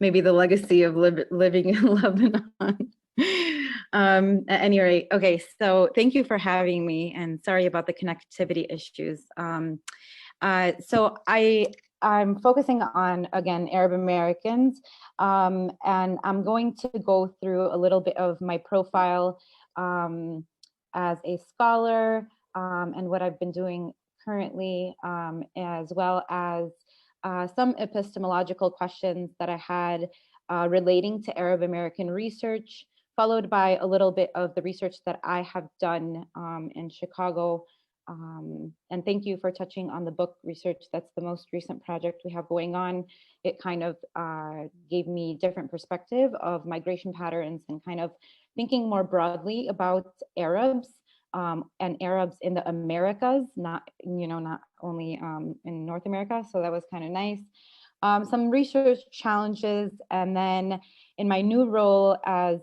maybe the legacy of living in Lebanon. At any rate, okay, so thank you for having me, and sorry about the connectivity issues. So I'm focusing on, again, Arab Americans, and I'm going to go through a little bit of my profile as a scholar, and what I've been doing currently, as well as some epistemological questions that I had relating to Arab American research, followed by a little bit of the research that I have done in Chicago. And thank you for touching on the book research. That's the most recent project we have going on. It kind of gave me different perspective of migration patterns and kind of thinking more broadly about Arabs and Arabs in the Americas, not only in North America. So that was kind of nice. Some research challenges, and then in my new role as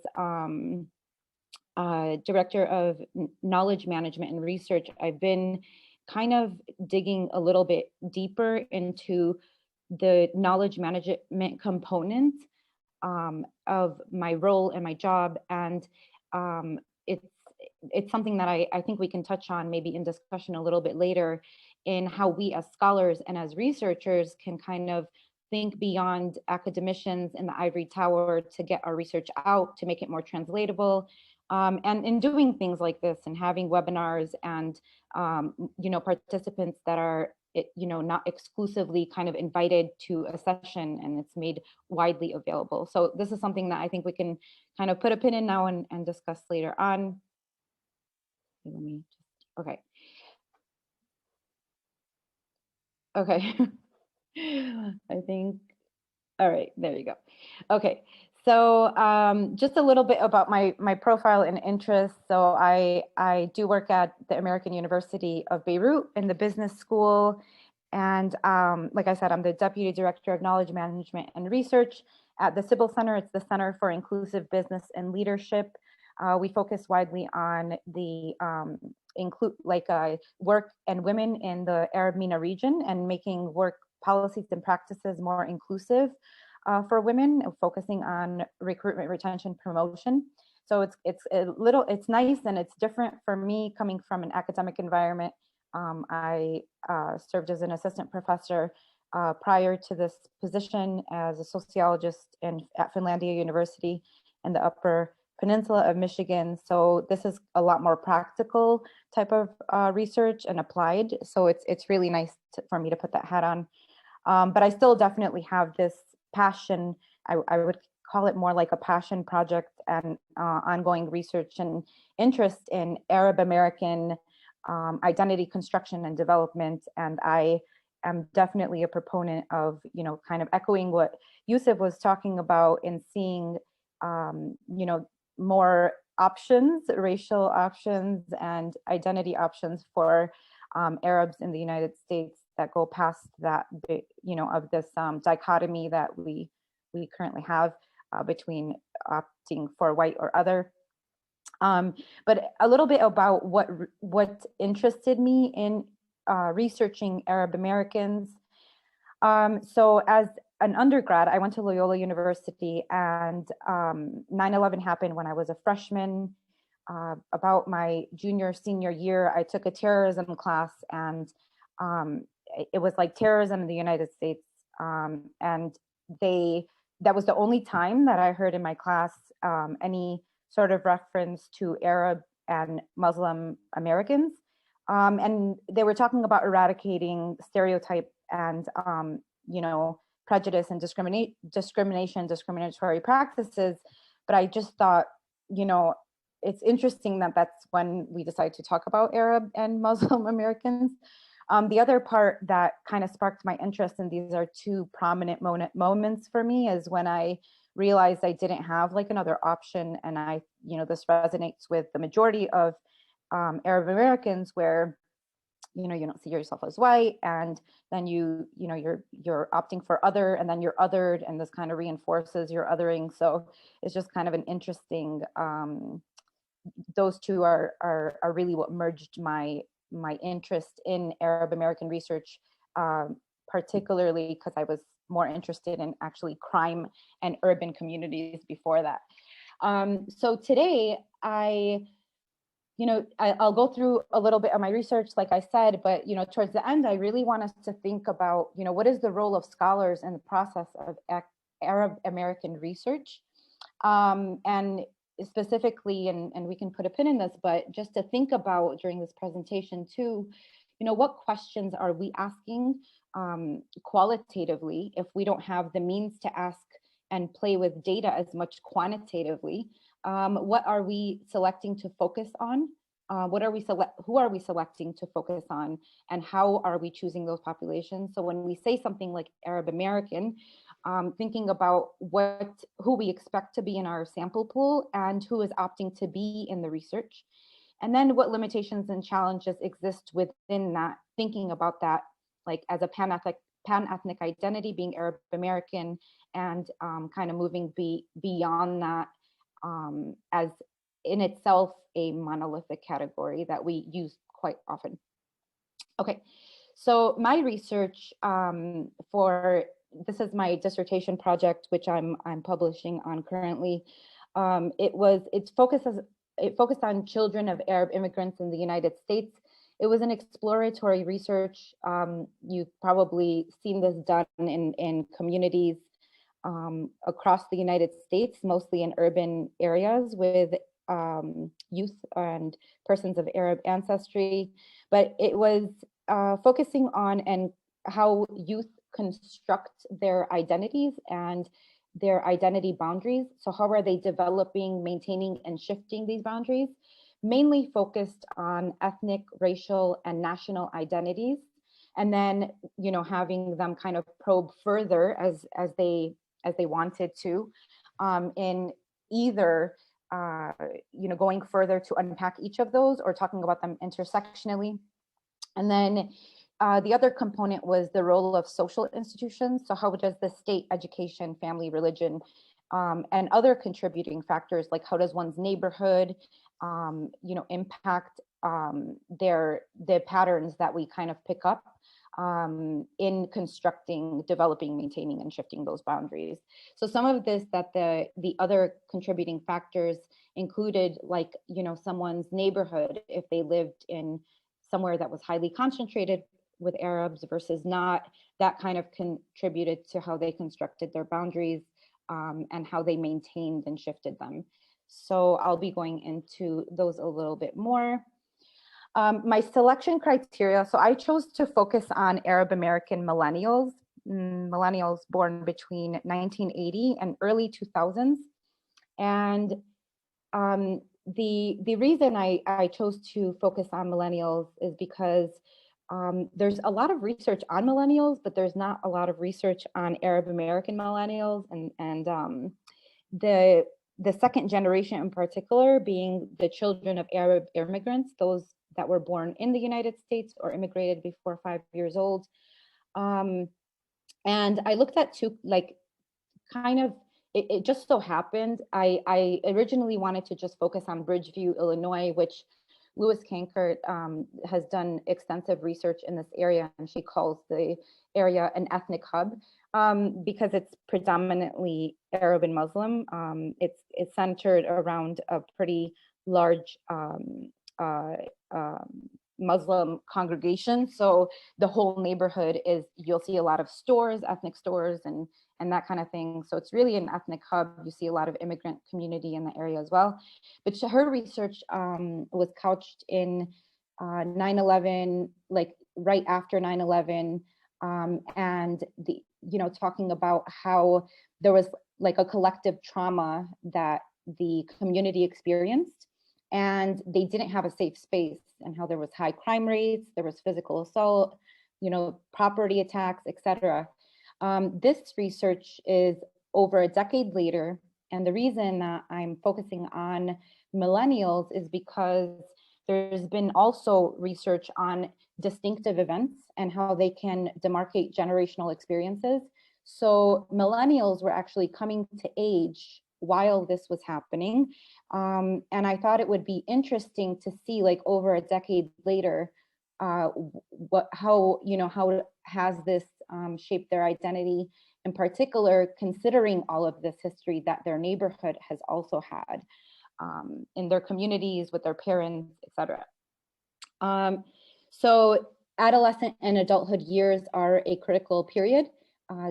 Director of Knowledge Management and Research, I've been kind of digging a little bit deeper into the knowledge management component of my role and my job. And it's something that I think we can touch on maybe in discussion a little bit later, in how we as scholars and as researchers can kind of think beyond academicians in the ivory tower to get our research out, to make it more translatable. And in doing things like this and having webinars and participants that are not exclusively kind of invited to a session, and it's made widely available. So this is something that I think we can kind of put a pin in now and discuss later on. Let me just, okay. I think, all right, there you go. Okay, so just a little bit about my profile and interests. So I do work at the American University of Beirut in the business school. And like I said, I'm the Deputy Director of Knowledge Management and Research at the Sybil Center. It's the Center for Inclusive Business and Leadership. We focus widely on the work and women in the Arab MENA region, and making work policies and practices more inclusive for women, focusing on recruitment, retention, promotion. So it's nice and it's different for me coming from an academic environment. I served as an assistant professor prior to this position as a sociologist at Finlandia University in the Upper Peninsula of Michigan. So this is a lot more practical type of research and applied. So it's really nice for me to put that hat on. But I still definitely have this passion. I would call it more like a passion project and ongoing research and interest in Arab American identity construction and development. And I am definitely a proponent of, kind of echoing what Yusuf was talking about, in seeing, more options, racial options and identity options for Arabs in the United States that go past that, of this dichotomy that we currently have between opting for white or other. But a little bit about what interested me in researching Arab Americans. So as an undergrad, I went to Loyola University, and 9/11 happened when I was a freshman. About my senior year, I took a terrorism class, and it was like terrorism in the United States. And that was the only time that I heard in my class any sort of reference to Arab and Muslim Americans. And they were talking about eradicating stereotype and, prejudice and discriminatory practices. But I just thought, it's interesting that that's when we decided to talk about Arab and Muslim Americans. The other part that kind of sparked my interest, and these are two prominent moments for me, is when I realized I didn't have like another option. And this resonates with the majority of Arab Americans, where you don't see yourself as white, and then you're opting for other, and then you're othered, and this kind of reinforces your othering. So it's just kind of an interesting, those two are really what merged my interest in Arab American research, particularly because I was more interested in actually crime and urban communities before that. So today I'll go through a little bit of my research, like I said, but, towards the end, I really want us to think about, what is the role of scholars in the process of Arab American research? And specifically, and we can put a pin in this, but just to think about during this presentation too, what questions are we asking qualitatively if we don't have the means to ask and play with data as much quantitatively? What are we selecting to focus on? Who are we selecting to focus on? And how are we choosing those populations? So when we say something like Arab American, thinking about who we expect to be in our sample pool and who is opting to be in the research. And then what limitations and challenges exist within that, thinking about that like as a pan-ethnic identity, being Arab American, and kind of moving beyond that as in itself a monolithic category that we use quite often. Okay, so my research this is my dissertation project, which I'm publishing on currently. It focused on children of Arab immigrants in the United States. It was an exploratory research. You've probably seen this done in communities across the United States, mostly in urban areas with youth and persons of Arab ancestry. But it was focusing on how youth construct their identities and their identity boundaries. So how are they developing, maintaining, and shifting these boundaries? Mainly focused on ethnic, racial, and national identities. And then, having them kind of probe further as they wanted to, in either going further to unpack each of those or talking about them intersectionally. And then the other component was the role of social institutions. So how does the state, education, family, religion, and other contributing factors, like how does one's neighborhood, impact the patterns that we kind of pick up in constructing, developing, maintaining, and shifting those boundaries. So some of this that the other contributing factors included, like, someone's neighborhood, if they lived in somewhere that was highly concentrated with Arabs versus not, that kind of contributed to how they constructed their boundaries and how they maintained and shifted them. So I'll be going into those a little bit more. My selection criteria, so I chose to focus on Arab American millennials born between 1980 and early 2000s. And the reason I chose to focus on millennials is because there's a lot of research on millennials, but there's not a lot of research on Arab American millennials, and the second generation in particular being the children of Arab immigrants, those that were born in the United States or immigrated before 5 years old. And I looked at two, like, kind of, it just so happened, I originally wanted to just focus on Bridgeview, Illinois, which Louis Kankert has done extensive research in this area, and she calls the area an ethnic hub because it's predominantly Arab and Muslim. It's centered around a pretty large Muslim congregation. So the whole neighborhood you'll see a lot of stores, ethnic stores, and that kind of thing. So it's really an ethnic hub. You see a lot of immigrant community in the area as well. But her research was couched in 9/11, like right after 9/11, and talking about how there was like a collective trauma that the community experienced, and they didn't have a safe space, and how there was high crime rates, there was physical assault, property attacks, etc. This research is over a decade later, and the reason that I'm focusing on millennials is because there's been also research on distinctive events and how they can demarcate generational experiences. So millennials were actually coming to age while this was happening. And I thought it would be interesting to see, like, over a decade later, how has this shaped their identity, in particular, considering all of this history that their neighborhood has also had in their communities, with their parents, etc. So adolescent and adulthood years are a critical period.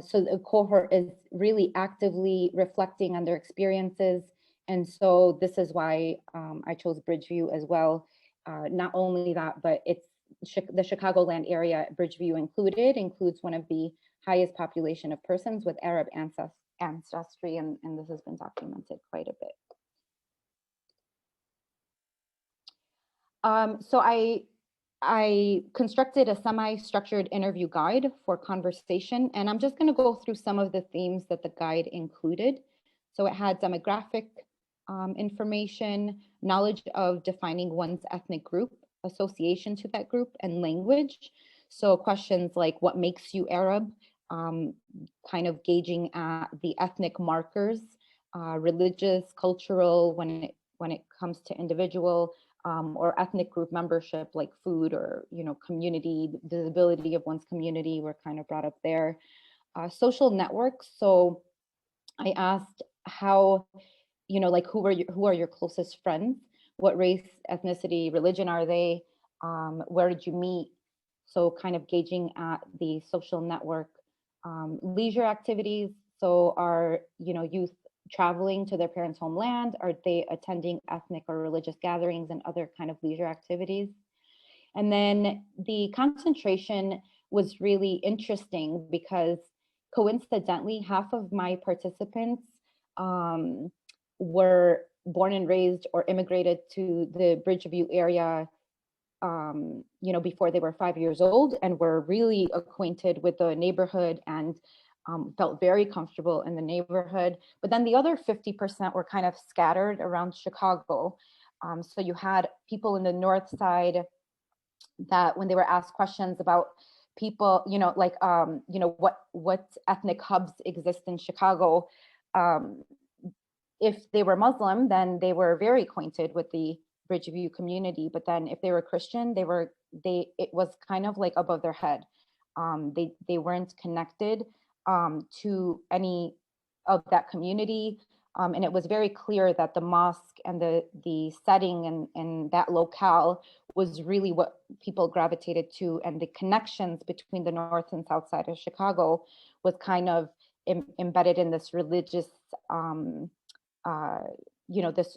So the cohort is really actively reflecting on their experiences. And so this is why I chose Bridgeview as well. Not only that, but it's the Chicagoland area, Bridgeview includes one of the highest population of persons with Arab ancestry, and this has been documented quite a bit. So I constructed a semi-structured interview guide for conversation, and I'm just going to go through some of the themes that the guide included. So it had demographic information, knowledge of defining one's ethnic group, association to that group, and language. So questions like what makes you Arab, kind of gauging at the ethnic markers, religious, cultural, when it comes to individual, or ethnic group membership, like food or community, visibility of one's community were kind of brought up there. Social networks. So I asked how, like who are your closest friends? What race, ethnicity, religion are they? Where did you meet? So kind of gauging at the social network. Leisure activities. So are youth traveling to their parents' homeland? Are they attending ethnic or religious gatherings and other kind of leisure activities? And then the concentration was really interesting because coincidentally, half of my participants were born and raised or immigrated to the Bridgeview area before they were 5 years old, and were really acquainted with the neighborhood and felt very comfortable in the neighborhood. But then the other 50% were kind of scattered around Chicago. So you had people in the north side that when they were asked questions about people, what ethnic hubs exist in Chicago, if they were Muslim, then they were very acquainted with the Bridgeview community. But then if they were Christian, it was kind of like above their head. They weren't connected to any of that community. And it was very clear that the mosque and the setting and that locale was really what people gravitated to. And the connections between the north and south side of Chicago was kind of embedded in this religious,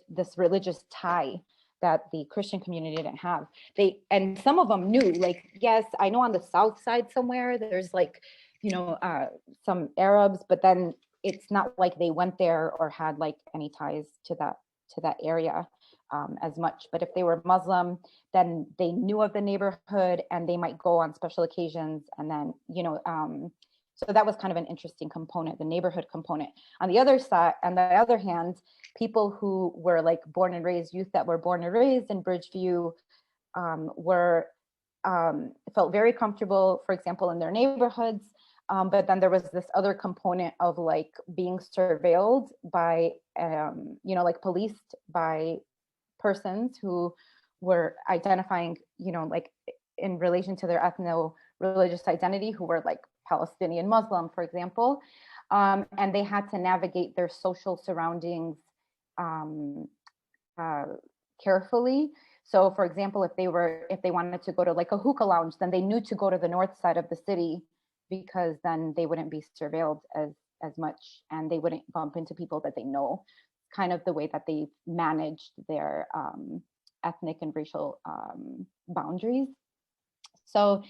this religious tie that the Christian community didn't have. And some of them knew, like, yes, I know on the south side somewhere, there's like, some Arabs, but then it's not like they went there or had like any ties to that area as much. But if they were Muslim, then they knew of the neighborhood and they might go on special occasions. And then, so that was kind of an interesting component, the neighborhood component. On the other side, on the other hand, people who were like born and raised, youth that were born and raised in Bridgeview felt very comfortable, for example, in their neighborhoods. But then there was this other component of like being surveilled by, like policed by persons who were identifying, like in relation to their ethno-religious identity, who were like Palestinian Muslim, for example. And they had to navigate their social surroundings carefully. So for example, if they wanted to go to like a hookah lounge, then they knew to go to the north side of the city, because then they wouldn't be surveilled as much and they wouldn't bump into people that they know. Kind of the way that they managed their ethnic and racial boundaries. So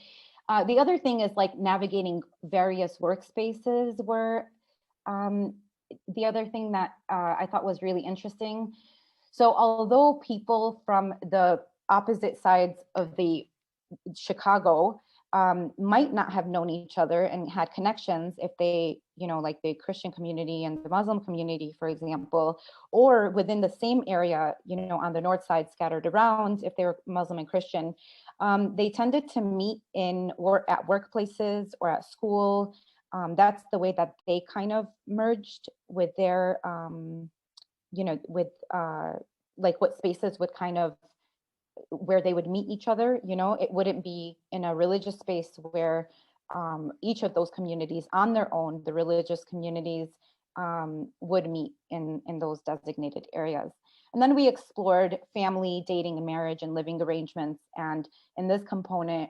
the other thing is like navigating various workspaces were the other thing that I thought was really interesting. So although people from the opposite sides of the Chicago might not have known each other and had connections, if they, like the Christian community and the Muslim community, for example, or within the same area, on the north side scattered around, if they were Muslim and Christian, they tended to meet at workplaces or at school. That's the way that they kind of merged with their, like what spaces would kind of, where they would meet each other. It wouldn't be in a religious space where each of those communities on their own, the religious communities, would meet in those designated areas. And then we explored family, dating, and marriage and living arrangements. And in this component,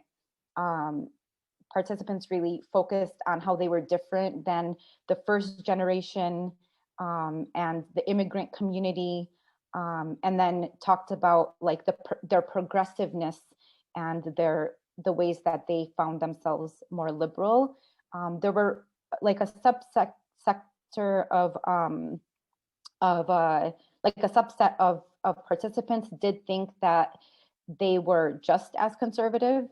participants really focused on how they were different than the first generation and the immigrant community, and then talked about like their progressiveness and the ways that they found themselves more liberal. There were like a sector of like a subset of participants did think that they were just as conservative,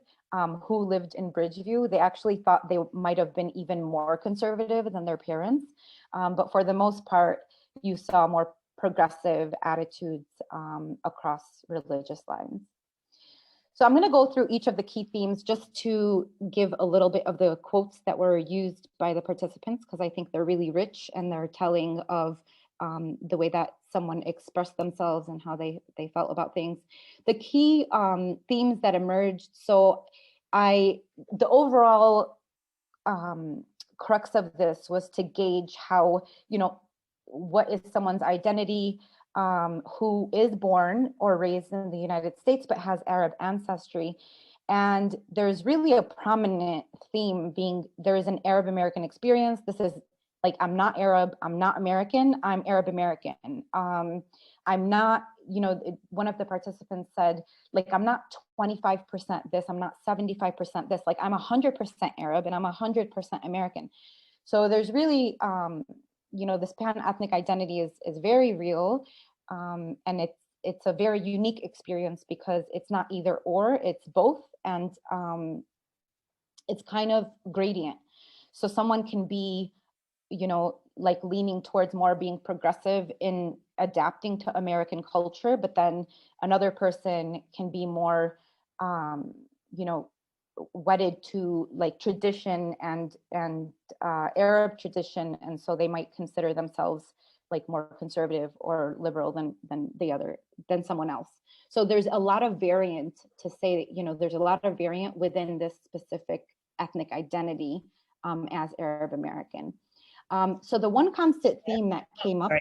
who lived in Bridgeview. They actually thought they might have been even more conservative than their parents. But for the most part, you saw more progressive attitudes across religious lines. So I'm going to go through each of the key themes just to give a little bit of the quotes that were used by the participants, because I think they're really rich and they're telling of the way that someone expressed themselves and how they felt about things. The key themes that emerged. So the overall crux of this was to gauge how, what is someone's identity, who is born or raised in the United States but has Arab ancestry. And there's really a prominent theme being there is an Arab American experience. This is like, I'm not Arab, I'm not American, I'm Arab American. I'm not, one of the participants said, like, I'm not 25% this, I'm not 75% this, like I'm 100% Arab and I'm 100% American. So there's really, this pan-ethnic identity is very real. And it's a very unique experience because it's not either or, it's both. And it's kind of gradient. So someone can be, like leaning towards more being progressive in adapting to American culture, but then another person can be more, wedded to like tradition and Arab tradition. And so they might consider themselves like more conservative or liberal than someone else. So there's a lot of variant to say, there's a lot of variant within this specific ethnic identity as Arab American. So the one constant theme that came up.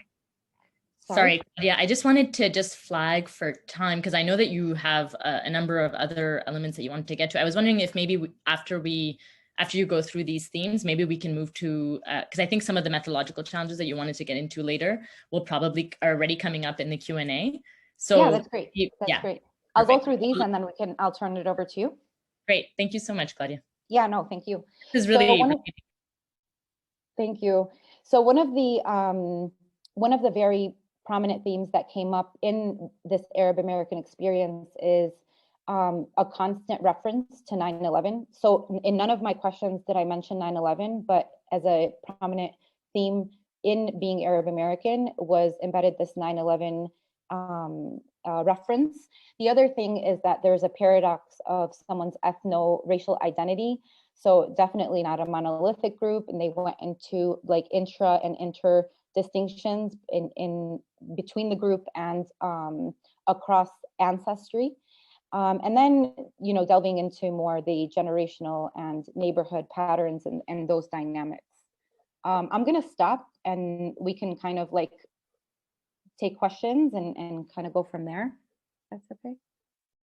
Sorry, Claudia, I just wanted to just flag for time, because I know that you have a number of other elements that you wanted to get to. I was wondering if maybe after you go through these themes, maybe we can move to, because I think some of the methodological challenges that you wanted to get into later will probably are already coming up in the Q&A. So yeah, that's great. That's great. I'll go through these and then I'll turn it over to you. Great. Thank you so much, Claudia. Yeah, no, thank you. This is really, thank you. So one of the very prominent themes that came up in this Arab American experience is a constant reference to 9/11. So in none of my questions did I mention 9/11, but as a prominent theme in being Arab American was embedded this 9/11 reference. The other thing is that there's a paradox of someone's ethno-racial identity. So definitely not a monolithic group, and they went into like intra and inter distinctions in between the group and across ancestry. And then, delving into more the generational and neighborhood patterns and those dynamics. I'm going to stop and we can kind of like take questions and kind of go from there. That's okay.